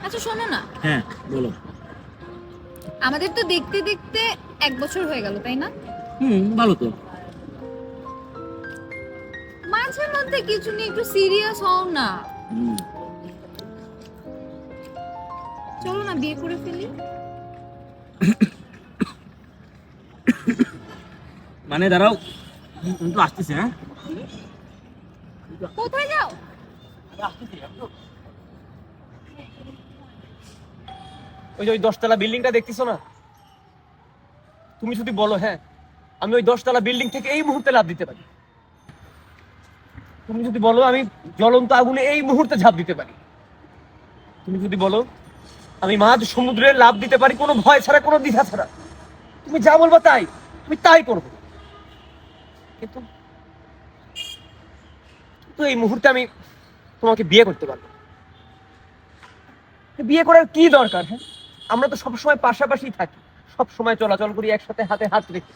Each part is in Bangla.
আচ্ছা শোনো না, হ্যাঁ বলো। আমাদের তো দেখতে দেখতে 1 বছর হয়ে গেল, তাই না? ভালো তো। মাঝে মধ্যে কিছু নিয়ে একটু সিরিয়াস হও না। হুম, চলো না বিয়ে করে ফেলি। মানে দাঁড়াও, আমি তো আসতেছি। হ্যাঁ কোথায় যাও? ওই যে ওই 10 তলা বিল্ডিংটা দেখতেছো না, তুমি যদি বলো হ্যাঁ আমি ওই 10 তলা বিল্ডিং থেকে এই মুহূর্তে লাফ দিতে পারি, তুমি যদি বলো আমি জ্বলন্ত আগুনে এই মুহূর্তে ঝাঁপ দিতে পারি, তুমি যদি বলো আমি মাঝ সমুদ্রে লাফ দিতে পারি কোনো ভয় ছাড়া কোনো দ্বিধা ছাড়া, তুমি যা বলবা তাই আমি তাই করবো। কিন্তু কিন্তু এই মুহূর্তে আমি তোমাকে বিয়ে করতে পারবো না। বিয়ে করার কি দরকার? হ্যাঁ, আমরা তো সবসময় পাশাপাশি থাকি, সব সময় চলাচল করি একসাথে, হাতে হাত রেখে।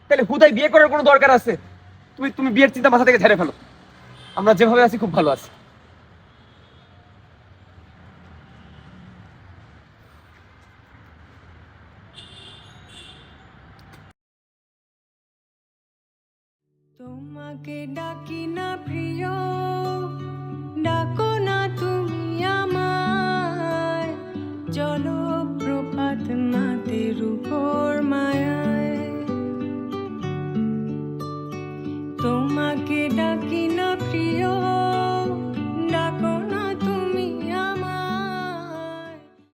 তাহলে হুদাই বিয়ে করার কোনো দরকার আছে? তুমি তুমি বিয়ের চিন্তা মাথা থেকে ঝেড়ে ফেলো। আমরা যেভাবে আছি খুব ভালো আছি। তোমাকে ডাকি না প্রিয়